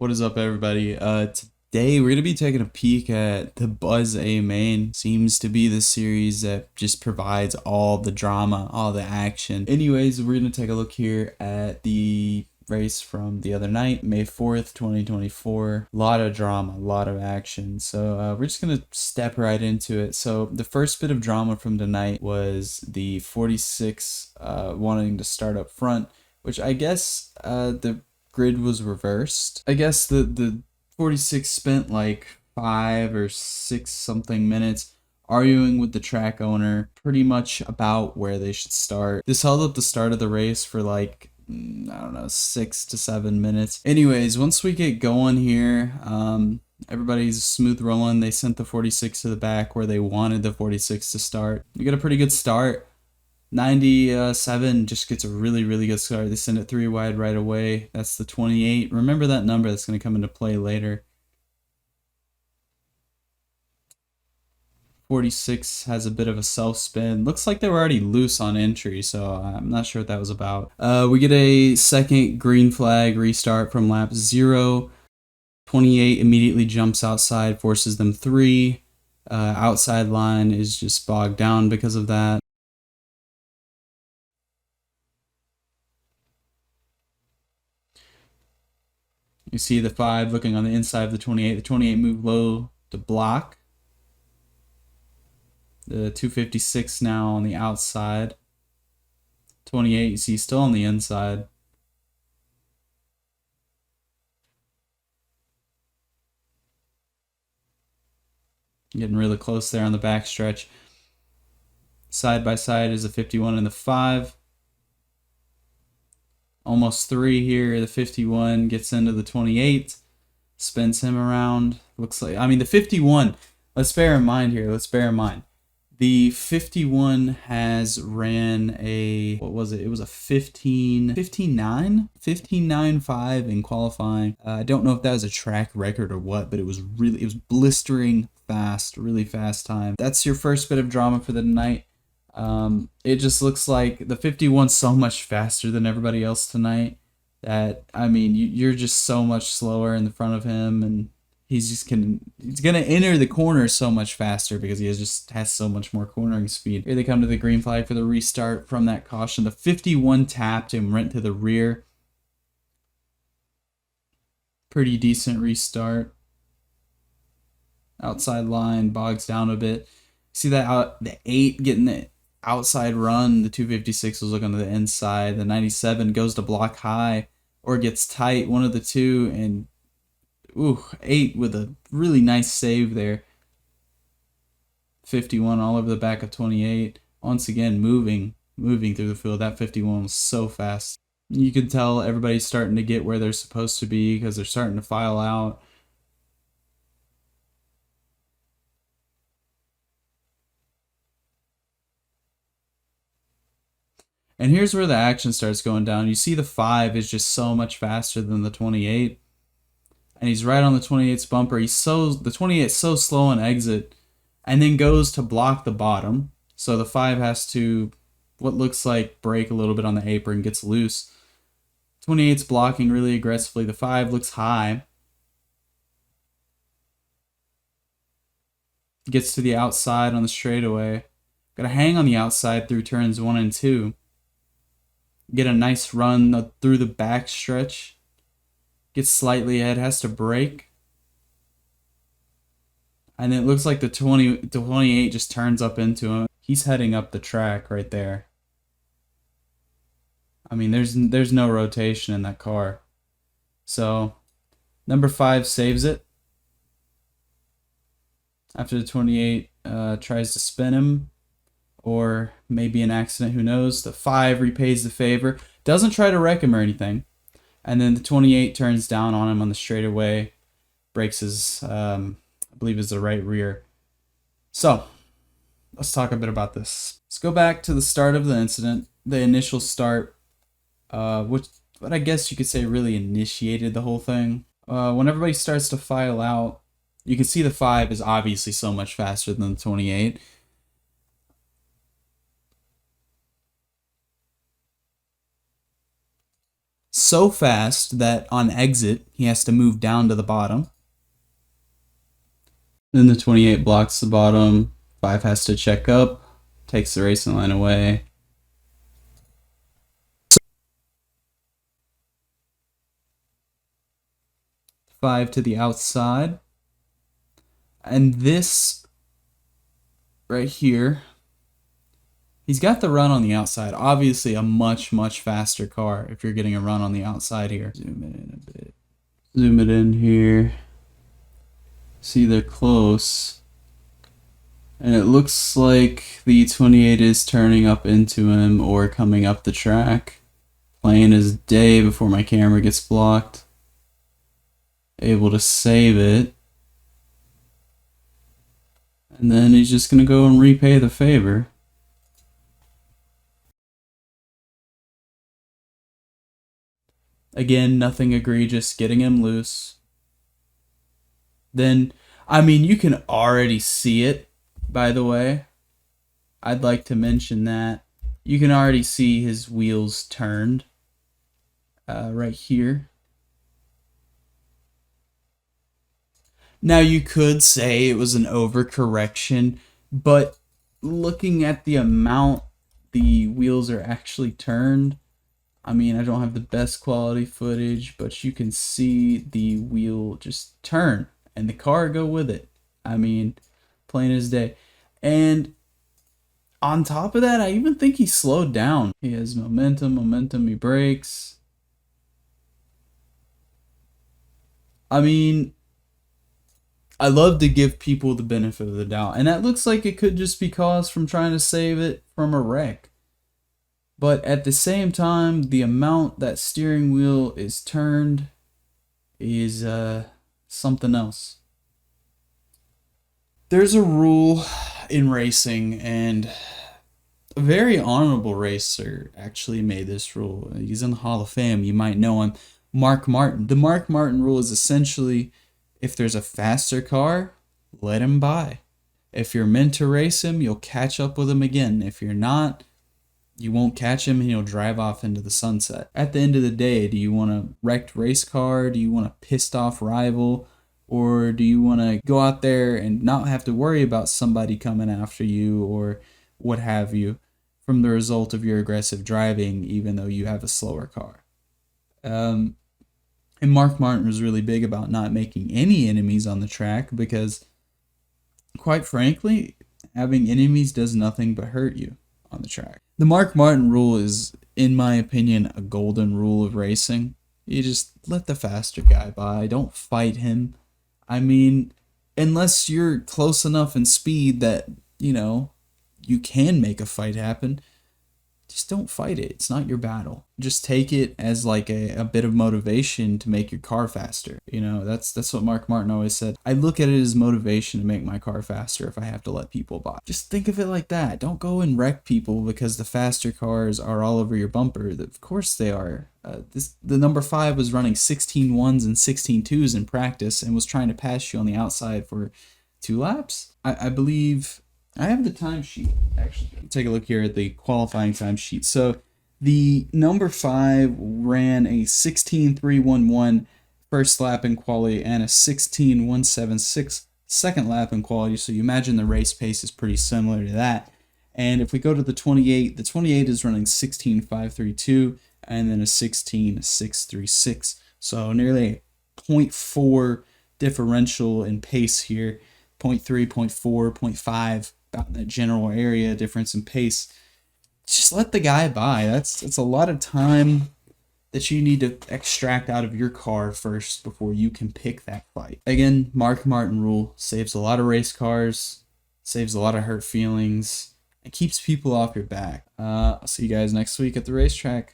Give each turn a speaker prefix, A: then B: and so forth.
A: What is up, everybody? Today we're gonna be taking a peek at the Buzz A Main. Seems to be the series that just provides all the drama, all the action. Anyways, we're gonna take a look here at the race from the other night, May 4th, 2024. A lot of drama, a lot of action. So we're just gonna step right into it. So the first bit of drama from tonight was the 46 wanting to start up front, which I guess the grid was reversed. I guess the 46 spent like 5 or 6 something minutes arguing with the track owner pretty much about where they should start. This held up the start of the race for like, I don't know, 6 to 7 minutes. Anyways, once we get going here, everybody's smooth rolling. They sent the 46 to the back where they wanted the 46 to start. We got a pretty good start. 97 just gets a really good start. They send it 3 wide right away. That's the 28. Remember that number, that's going to come into play later. 46 has a bit of a self spin. Looks like they were already loose on entry, so I'm not sure what that was about. We get a second green flag restart from lap 0. 28 immediately jumps outside, forces them 3. Outside line is just bogged down because of that. You see the 5 looking on the inside of the 28. The 28 moved low to block. The 256 now on the outside. 28, you see, still on the inside. Getting really close there on the backstretch. Side by side is the 51 and the 5. Almost 3 here. The 51 gets into the 28. Spins him around. Looks like, I mean, the 51, let's bear in mind here. The 51 has ran a, what was it? It was a 15.9 in qualifying. I don't know if that was a track record or what, but it was blistering fast, really fast time. That's your first bit of drama for the night. It just looks like the 51's so much faster than everybody else tonight that, I mean, you're just so much slower in the front of him, and he's gonna enter the corner so much faster because he has so much more cornering speed. Here they come to the green flag for the restart from that caution. The 51 tapped and went to the rear. Pretty decent restart. Outside line bogs down a bit. See that the 8 getting the outside run. The 256 was looking to the inside. The 97 goes to block high or gets tight, one of the two, and 8 with a really nice save there. 51 all over the back of 28. Once again, moving through the field. That 51 was so fast. You can tell everybody's starting to get where they're supposed to be because they're starting to file out. And here's where the action starts going down. You see the 5 is just so much faster than the 28. And he's right on the 28's bumper. The 28's so slow on exit and then goes to block the bottom. So the 5 has to, what looks like, brake a little bit on the apron, gets loose. 28's blocking really aggressively. The 5 looks high. Gets to the outside on the straightaway. Got to hang on the outside through turns 1 and 2. Get a nice run through the back stretch. Gets slightly ahead, has to brake. And it looks like the 28 just turns up into him. He's heading up the track right there. I mean, there's no rotation in that car. So, number 5 saves it. After the 28 tries to spin him. Or maybe an accident, who knows. The 5 repays the favor. Doesn't try to wreck him or anything. And then the 28 turns down on him on the straightaway. Breaks his, I believe is the right rear. So, let's talk a bit about this. Let's go back to the start of the incident. The initial start, what I guess you could say really initiated the whole thing. When everybody starts to file out, you can see the 5 is obviously so much faster than the 28. so fast that on exit, he has to move down to the bottom. Then the 28 blocks the bottom. 5 has to check up, takes the racing line away. 5 to the outside. And this right here, he's got the run on the outside. Obviously a much, much faster car if you're getting a run on the outside here. Zoom it in a bit. Zoom it in here. See, they're close. And it looks like the 28 is turning up into him or coming up the track. Plain as day before my camera gets blocked. Able to save it. And then he's just going to go and repay the favor. Again, nothing egregious, getting him loose. Then, I mean, you can already see it, by the way. I'd like to mention that. You can already see his wheels turned right here. Now, you could say it was an overcorrection, but looking at the amount the wheels are actually turned, I mean, I don't have the best quality footage, but you can see the wheel just turn and the car go with it. I mean, plain as day. And on top of that, I even think he slowed down. He has momentum, he brakes. I mean, I love to give people the benefit of the doubt. And that looks like it could just be caused from trying to save it from a wreck. But at the same time, the amount that steering wheel is turned is something else. There's a rule in racing, and a very honorable racer actually made this rule. He's in the Hall of Fame. You might know him. Mark Martin. The Mark Martin rule is essentially, if there's a faster car, let him by. If you're meant to race him, you'll catch up with him again. If you're not, you won't catch him and he'll drive off into the sunset. At the end of the day, do you want a wrecked race car? Do you want a pissed off rival? Or do you want to go out there and not have to worry about somebody coming after you or what have you from the result of your aggressive driving, even though you have a slower car? And Mark Martin was really big about not making any enemies on the track because, quite frankly, having enemies does nothing but hurt you on the track. The Mark Martin rule is, in my opinion, a golden rule of racing. You just let the faster guy by. Don't fight him. I mean, unless you're close enough in speed that, you know, you can make a fight happen, just don't fight it. It's not your battle. Just take it as like a bit of motivation to make your car faster. You know, that's what Mark Martin always said. I look at it as motivation to make my car faster if I have to let people by. Just think of it like that. Don't go and wreck people because the faster cars are all over your bumper. Of course they are. The number 5 was running 16 1s and 16 2s in practice and was trying to pass you on the outside for 2 laps. I believe I have the timesheet, actually. Take a look here at the qualifying timesheet. So the number 5 ran a 16.311 first lap in quality and a 16.176 second lap in quality. So you imagine the race pace is pretty similar to that. And if we go to the 28 is running 16.532 and then a 16.636. So nearly a 0.4 differential in pace here. 0.3, 0.4, 0.5, about in that general area difference in pace. Just let the guy by. That's a lot of time that you need to extract out of your car first before you can pick that fight. Again, Mark Martin rule saves a lot of race cars, saves a lot of hurt feelings, and keeps people off your back. I'll see you guys next week at the racetrack.